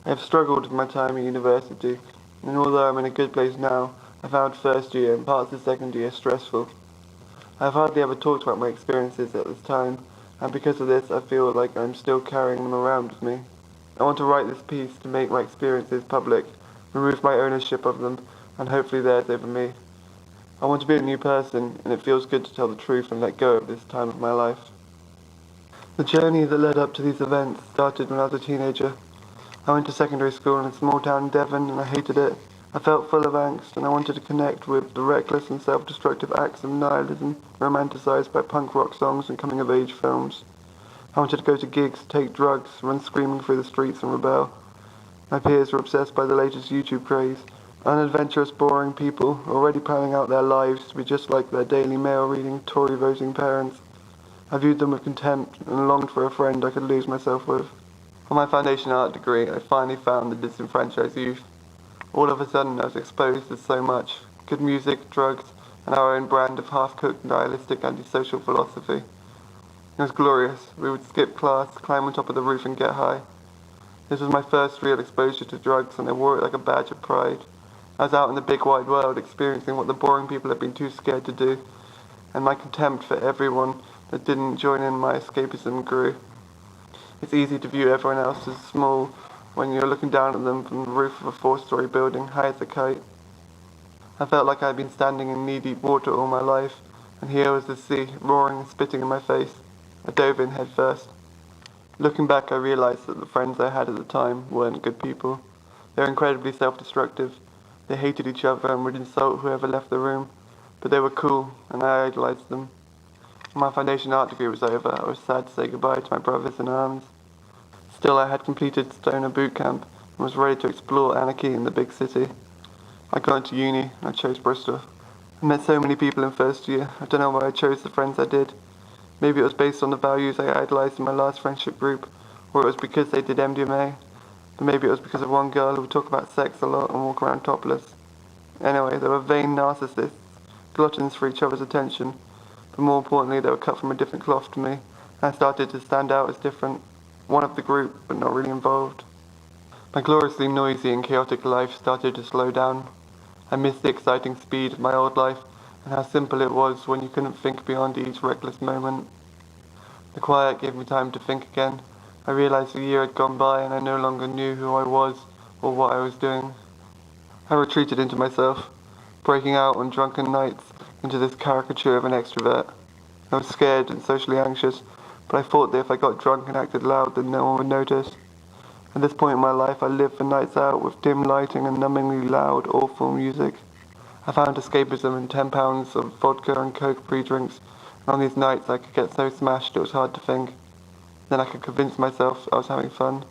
I have struggled with my time at university, and although I'm in a good place now, I found first year and parts of second year stressful. I have hardly ever talked about my experiences at this time, and because of this, I feel like I'm still carrying them around with me. I want to write this piece to make my experiences public, remove my ownership of them, and hopefully theirs over me. I want to be a new person, and it feels good to tell the truth and let go of this time of my life. The journey that led up to these events started when I was a teenager. I went to secondary school in a small town in Devon, and I hated it. I felt full of angst, and I wanted to connect with the reckless and self-destructive acts of nihilism romanticized by punk rock songs and coming-of-age films. I wanted to go to gigs, take drugs, run screaming through the streets and rebel. My peers were obsessed by the latest YouTube craze. Unadventurous, boring people, already planning out their lives to be just like their Daily Mail reading, Tory voting parents. I viewed them with contempt and longed for a friend I could lose myself with. For my foundation art degree, I finally found the disenfranchised youth. All of a sudden, I was exposed to so much: good music, drugs, and our own brand of half-cooked, nihilistic, antisocial philosophy. It was glorious. We would skip class, climb on top of the roof, and get high. This was my first real exposure to drugs, and I wore it like a badge of pride. I was out in the big wide world, experiencing what the boring people had been too scared to do, and my contempt for everyone that didn't join in my escapism grew. It's easy to view everyone else as small when you're looking down at them from the roof of a four-story building, high as a kite. I felt like I had been standing in knee-deep water all my life, and here was the sea, roaring and spitting in my face. I dove in head first. Looking back, I realized that the friends I had at the time weren't good people. They were incredibly self-destructive. They hated each other and would insult whoever left the room, but they were cool, and I idolized them. When my foundation art degree was over, I was sad to say goodbye to my brothers in arms. Still, I had completed Stoner boot camp and was ready to explore anarchy in the big city. I got into uni, and I chose Bristol. I met so many people in first year. I don't know why I chose the friends I did. Maybe it was based on the values I idolized in my last friendship group, or it was because they did MDMA. But maybe it was because of one girl who would talk about sex a lot and walk around topless. Anyway, they were vain narcissists, gluttons for each other's attention, but more importantly, they were cut from a different cloth to me. I started to stand out as different, one of the group, but not really involved. My gloriously noisy and chaotic life started to slow down. I missed the exciting speed of my old life, and how simple it was when you couldn't think beyond each reckless moment. The quiet gave me time to think again. I realized a year had gone by, and I no longer knew who I was or what I was doing. I retreated into myself, breaking out on drunken nights into this caricature of an extrovert. I was scared and socially anxious, but I thought that if I got drunk and acted loud, then no one would notice. At this point in my life, I lived for nights out with dim lighting and numbingly loud, awful music. I found escapism in 10 pounds of vodka and coke pre-drinks, and on these nights I could get so smashed it was hard to think. Then I could convince myself I was having fun.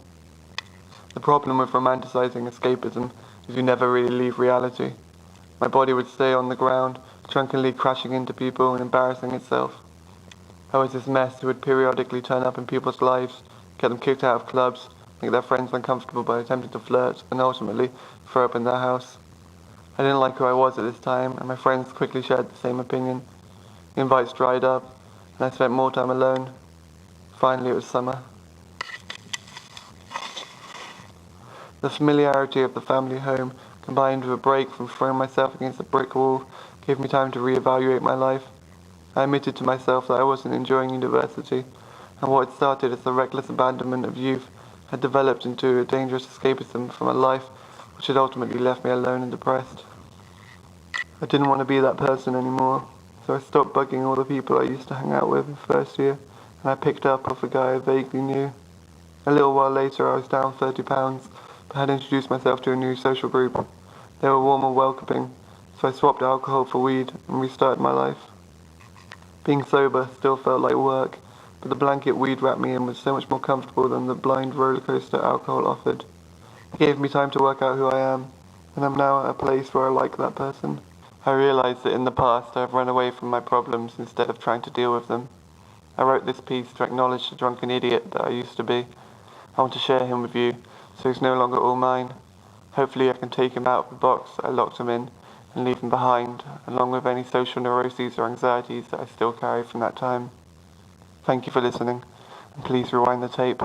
The problem with romanticizing escapism is you never really leave reality. My body would stay on the ground, drunkenly crashing into people and embarrassing itself. I was this mess who would periodically turn up in people's lives, get them kicked out of clubs, make their friends uncomfortable by attempting to flirt, and ultimately throw up in their house. I didn't like who I was at this time, and my friends quickly shared the same opinion. The invites dried up, and I spent more time alone. Finally, it was summer. The familiarity of the family home, combined with a break from throwing myself against a brick wall, gave me time to reevaluate my life. I admitted to myself that I wasn't enjoying university, and what had started as the reckless abandonment of youth had developed into a dangerous escapism from a life which had ultimately left me alone and depressed. I didn't want to be that person anymore, so I stopped bugging all the people I used to hang out with in first year, and I picked up off a guy I vaguely knew. A little while later I was down 30 pounds, but had introduced myself to a new social group. They were warm and welcoming, so I swapped alcohol for weed and restarted my life. Being sober still felt like work, but the blanket weed wrapped me in was so much more comfortable than the blind roller coaster alcohol offered. It gave me time to work out who I am, and I'm now at a place where I like that person. I realized that in the past I have run away from my problems instead of trying to deal with them. I wrote this piece to acknowledge the drunken idiot that I used to be. I want to share him with you, so he's no longer all mine. Hopefully I can take him out of the box I locked him in and leave him behind, along with any social neuroses or anxieties that I still carry from that time. Thank you for listening, and please rewind the tape.